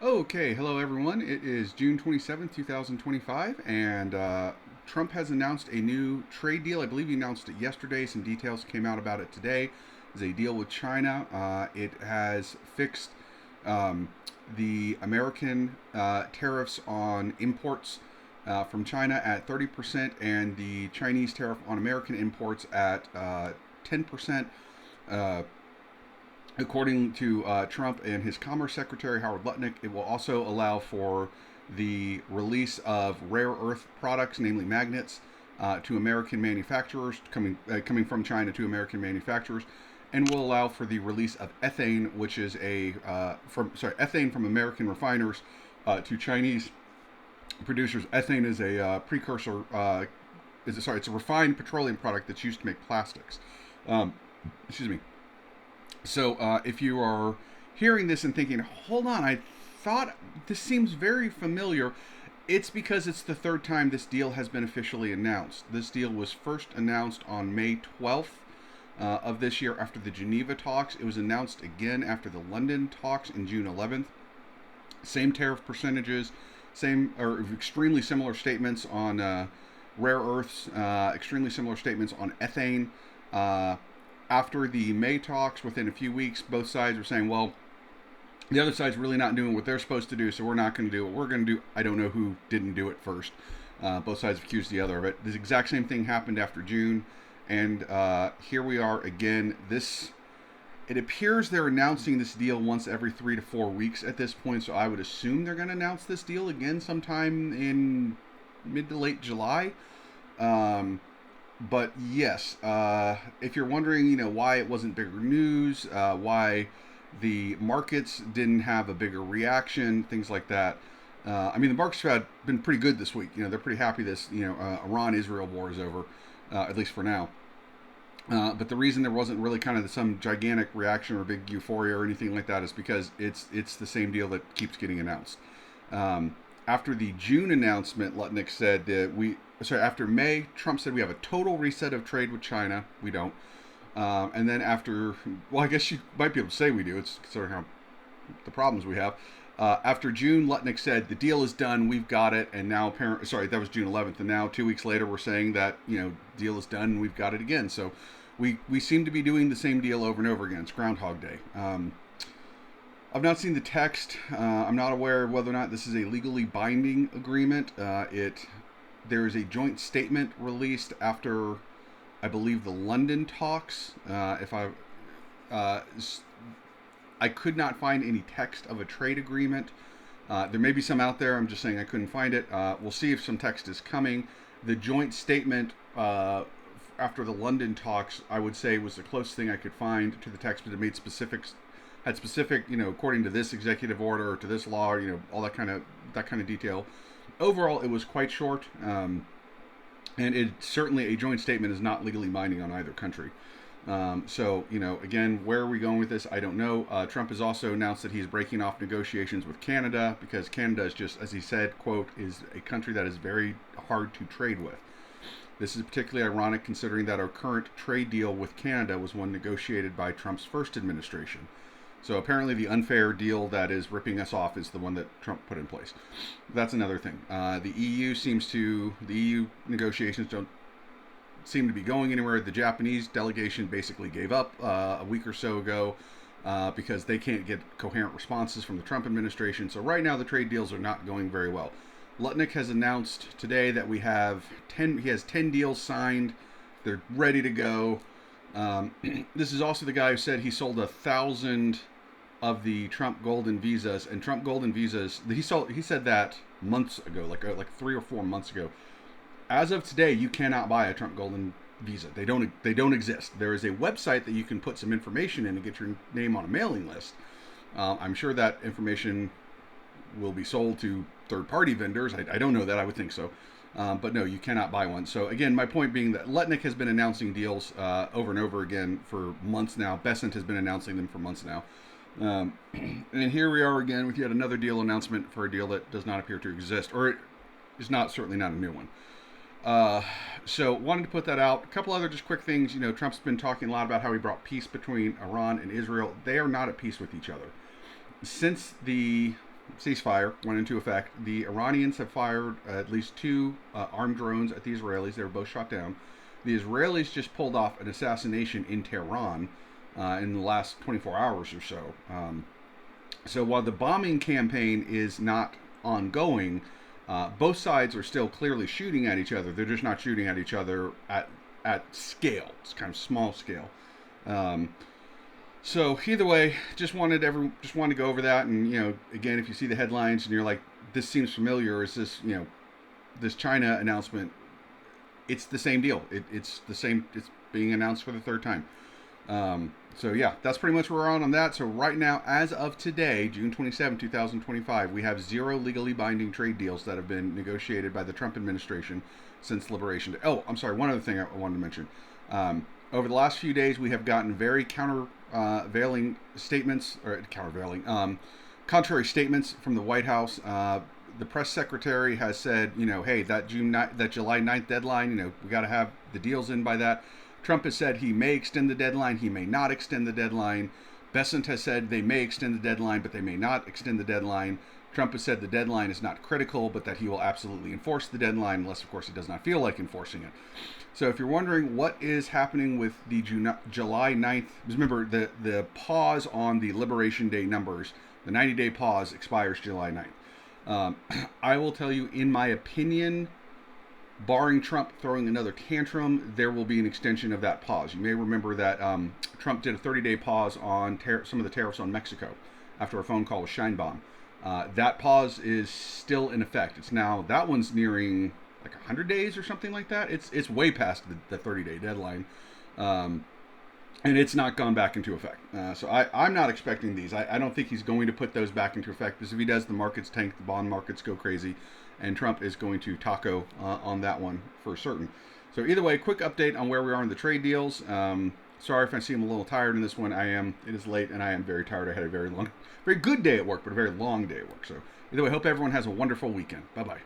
Okay, hello everyone. It is June 27th, 2025, and Trump has announced a new trade deal. I believe he announced it yesterday. Some details came out about it today. It's a deal with China. It has fixed um, the American tariffs on imports from China at 30% and the Chinese tariff on American imports at 10%. Uh, According to Trump and his Commerce Secretary Howard Lutnick, it will also allow for the release of rare earth products, namely magnets, to American manufacturers coming from China to American manufacturers, and will allow for the release of ethane, which is ethane from American refiners to Chinese producers. Ethane is a precursor. It's a refined petroleum product that's used to make plastics. Um, excuse me. So if you are hearing this and thinking, hold on, I thought this seems very familiar, it's because it's the third time this deal has been officially announced. This deal was first announced on May 12th of this year after the Geneva talks. It was announced again after the London talks in June 11th. Same tariff percentages, same or extremely similar statements on rare earths, extremely similar statements on ethane. Uh, After the May talks, within a few weeks, both sides were saying, well, the other side's really not doing what they're supposed to do, so we're not going to do what we're going to do. I don't know who didn't do it first. Both sides accused the other of it. This exact same thing happened after June, and here we are again. It appears they're announcing this deal once every 3 to 4 weeks at this point, so I would assume they're going to announce this deal again sometime in mid to late July. Um, but yes, if you're wondering, why it wasn't bigger news, why the markets didn't have a bigger reaction, things like that. I mean, the markets have been pretty good this week. They're pretty happy this, Iran-Israel war is over, at least for now. But the reason there wasn't really kind of some gigantic reaction or big euphoria or anything like that is because it's the same deal that keeps getting announced. After the June announcement, Lutnick said that after May, Trump said we have a total reset of trade with China. We don't. And then well, I guess you might be able to say we do. It's considering how the problems we have. After June, Lutnick said the deal is done, we've got it, and now that was June 11th, and now 2 weeks later we're saying that deal is done, and we've got it again. So we seem to be doing the same deal over and over again. It's Groundhog Day. I've not seen the text. I'm not aware of whether or not this is a legally binding agreement. There is a joint statement released after, I believe, the London talks. If uh, I could not find any text of a trade agreement. There may be some out there. I'm just saying I couldn't find it. We'll see if some text is coming. The joint statement after the London talks, I would say, was the closest thing I could find to the text, but it had specific, according to this executive order or to this law, all that kind of detail. Overall, it was quite short, and it certainly a joint statement is not legally binding on either country. So, again, where are we going with this? I don't know. Trump has also announced that he's breaking off negotiations with Canada because Canada is just, as he said, quote, is a country that is very hard to trade with. This is particularly ironic considering that our current trade deal with Canada was one negotiated by Trump's first administration. So apparently, the unfair deal that is ripping us off is the one that Trump put in place. That's another thing. The EU negotiations don't seem to be going anywhere. The Japanese delegation basically gave up a week or so ago because they can't get coherent responses from the Trump administration. So right now, the trade deals are not going very well. Lutnick has announced today that he has 10 deals signed. They're ready to go. This is also the guy who said he sold 1,000 of the Trump Golden Visas, and Trump Golden Visas. He said that months ago, like 3 or 4 months ago. As of today, you cannot buy a Trump Golden Visa. They don't exist. There is a website that you can put some information in and get your name on a mailing list. I'm sure that information will be sold to third-party vendors. I don't know that. I would think so. But no, you cannot buy one. So again, my point being that Lutnick has been announcing deals over and over again for months now. Bessent has been announcing them for months now. And here we are again with yet another deal announcement for a deal that does not appear to exist, or it is certainly not a new one. So wanted to put that out. A couple other just quick things. Trump's been talking a lot about how he brought peace between Iran and Israel. They are not at peace with each other. Since the ceasefire went into effect, the Iranians have fired at least two armed drones at the Israelis. They were both shot down. The Israelis just pulled off an assassination in Tehran in the last 24 hours or so. So while the bombing campaign is not ongoing, both sides are still clearly shooting at each other. They're just not shooting at each other at scale. It's kind of small scale. Um, so either way, just wanted to go over that, and again, if you see the headlines and you're like, this seems familiar, is this this China announcement? It's the same deal. It's the same. It's being announced for the third time. So yeah, that's pretty much where we're on that. So right now, as of today, June 27, 2025, we have 0 legally binding trade deals that have been negotiated by the Trump administration since Liberation Day. Oh, I'm sorry. One other thing I wanted to mention. Over the last few days, we have gotten very countervailing statements, or contrary statements from the White House. The press secretary has said, hey, that July 9th deadline, we got to have the deals in by that. Trump has said he may extend the deadline, he may not extend the deadline. Bessent has said they may extend the deadline, but they may not extend the deadline. Trump has said the deadline is not critical, but that he will absolutely enforce the deadline, unless, of course, he does not feel like enforcing it. So if you're wondering what is happening with the July 9th, remember the pause on the Liberation Day numbers, the 90-day pause expires July 9th. I will tell you, in my opinion, barring Trump throwing another tantrum, there will be an extension of that pause. You may remember that Trump did a 30-day pause on some of the tariffs on Mexico after a phone call with Scheinbaum. That pause is still in effect. It's now, that one's nearing like 100 days or something like that. It's way past the 30-day deadline. And it's not gone back into effect. So I'm not expecting these. I don't think he's going to put those back into effect, because if he does, the markets tank, the bond markets go crazy, and Trump is going to taco on that one for certain. So either way, quick update on where we are in the trade deals. Sorry if I seem a little tired in this one. I am. It is late, and I am very tired. I had a very good day at work, but a very long day at work. So either way, hope everyone has a wonderful weekend. Bye-bye.